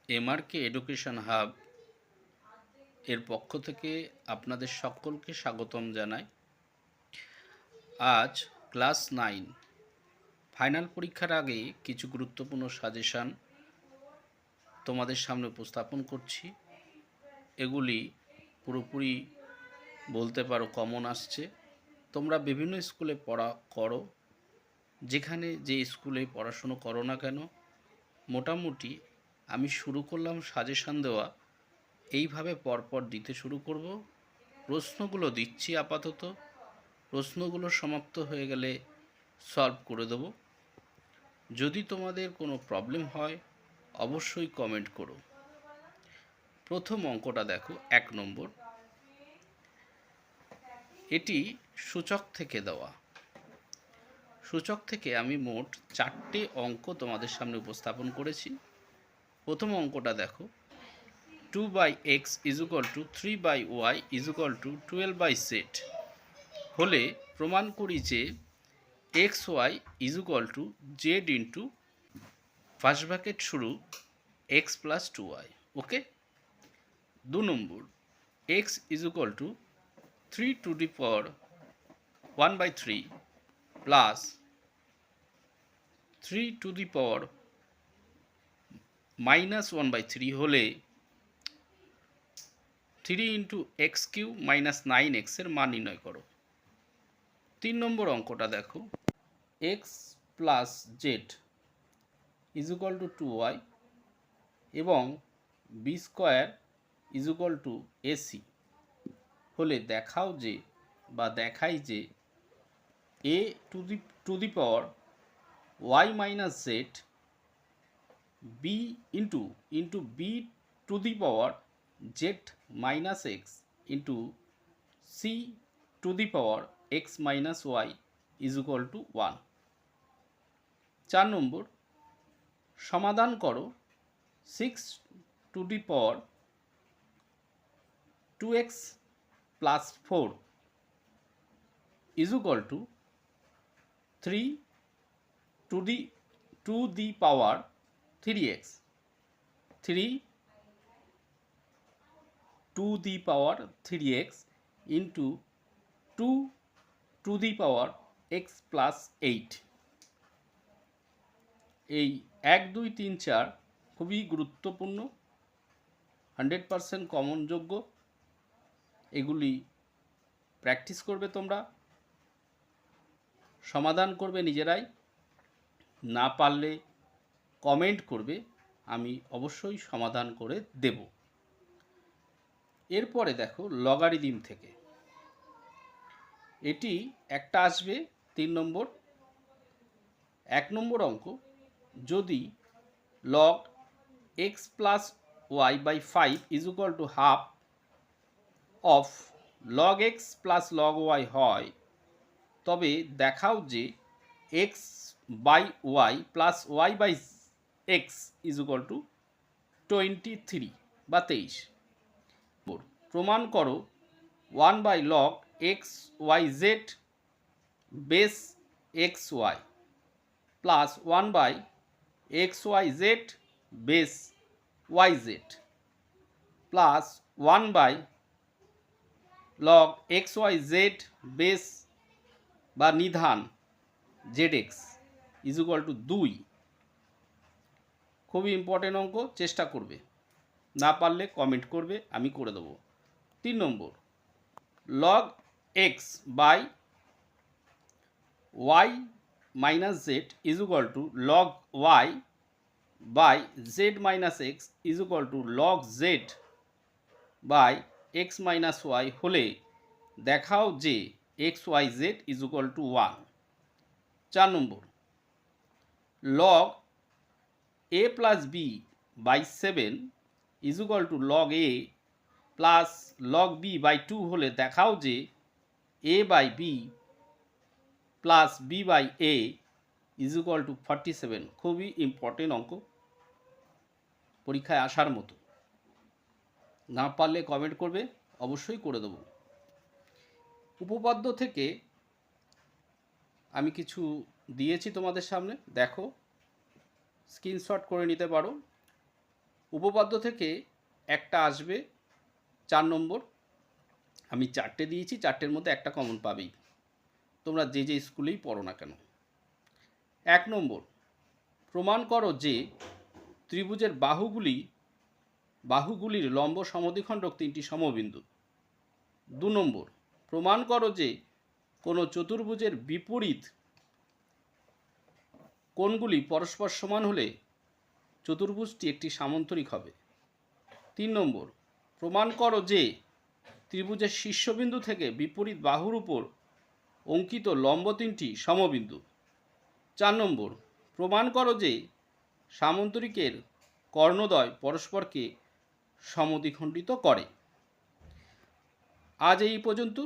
এমআরকে education hub এর পক্ষ থেকে আপনাদের সকলকে স্বাগতম জানাই। আজ ক্লাস 9 ফাইনাল পরীক্ষার আগে কিছু গুরুত্বপূর্ণ সাজেশান তোমাদের সামনে উপস্থাপন করছি। এগুলি পুরোপুরি বলতে পারো কমন আসছে। তোমরা বিভিন্ন স্কুলে পড়া করো, যেখানে যে স্কুলে পড়াশুনো করো না কেন, মোটামুটি আমি শুরু করলাম সাজেশান দেওয়া। এইভাবে পরপর দিতে শুরু করব। প্রশ্নগুলো দিচ্ছি আপাতত, প্রশ্নগুলো সমাপ্ত হয়ে গেলে সলভ করে দেব। যদি তোমাদের কোনো প্রবলেম হয় অবশ্যই কমেন্ট করো। প্রথম অঙ্কটা দেখো, 1 নম্বর। এটি সূচক থেকে দেওয়া। সূচক থেকে আমি মোট 4টে অঙ্ক তোমাদের সামনে উপস্থাপন করেছি। প্রথম অঙ্কটা দেখো, 2/x = 3/y = 12/z হলে প্রমাণ করি যে xy = z into first bracket শুরু x + 2y। ওকে। 2 নম্বর, x = 3⁻⁴ প্লাস 3⁻⁻³ হলে 3 × x³ - 9x এর মান নির্ণয় করো। 3 নম্বর অঙ্কটা দেখো, x + z = 2y এবং b² = ac হলে দেখাও যে বা দেখাই যে a⁴y - z b into b⁴z - x into c⁴x - y = 1। 4 নম্বর, সমাধান করো 6⁴2x + 4 = 3⁴3x 3⁴3x into 2⁴x + 8। এই 1, 2, 3, 4 খুবই গুরুত্বপূর্ণ, 100% কমনযোগ্য। এগুলি প্র্যাকটিস করবে তোমরা, সমাধান করবে নিজেরাই, না পারলে কমেন্ট করবে, আমি অবশ্যই সমাধান করে দেব। এরপরে দেখো লগারিদম থেকে, এটি একটা আসবে 3 নম্বর। 1 নম্বর অঙ্ক, যদি log x + y/5 = half of log x + log y হয়, তবে দেখাও যে x/y + y/x = 23 বা 23। প্রমাণ করো 1/log xyz base xy plus 1/xyz base yz plus 1/log xyz base বা নিধান zx = 2। খুবই ইম্পর্টেন্ট অঙ্ক, চেষ্টা করবে, না পারলে কমেন্ট করবে, আমি করে দেবো। 3 নম্বর, log x by y minus z = log y by z minus x = log z by x minus y হলে দেখাও যে xyz = 1। 4 number, log a plus b/7 = log a plus log b/2 হলে দেখাও যে a/b প্লাস b/a = 47। খুবই important অঙ্ক, পরীক্ষায় আসার মতো, না পারলে কমেন্ট করবে, অবশ্যই করে দেবো। উপপাদ্য থেকে আমি কিছু দিয়েছি তোমাদের সামনে, দেখো, স্ক্রিনশট করে নিতে পারো। উপপাদ্য থেকে একটা আসবে 4 নম্বর। আমি 4টে দিয়েছি, 4টের মধ্যে একটা কমন পাবেই, তোমরা যে যে স্কুলেই পড়ো না কেন। 1 নম্বর, প্রমাণ করো যে ত্রিভুজের বাহুগুলির লম্ব সমদ্বিখণ্ডক 3টি সমবিন্দু। 2 নম্বর, প্রমাণ করো যে কোনো চতুর্ভুজের বিপরীত কোণগুলি পরস্পর সমান হলে চতুর্ভুজটি একটি সামান্তরিক হবে। 3 নম্বর, প্রমাণ করো যে ত্রিভুজের শীর্ষবিন্দু থেকে বিপরীত বাহুর উপর অঙ্কিত লম্ব 3টি সমবিন্দু। 4 নম্বর, প্রমাণ করো যে সামান্তরিকের কর্ণদ্বয় পরস্পরকে সমদ্বিখণ্ডিত করে। আজ এই পর্যন্ত।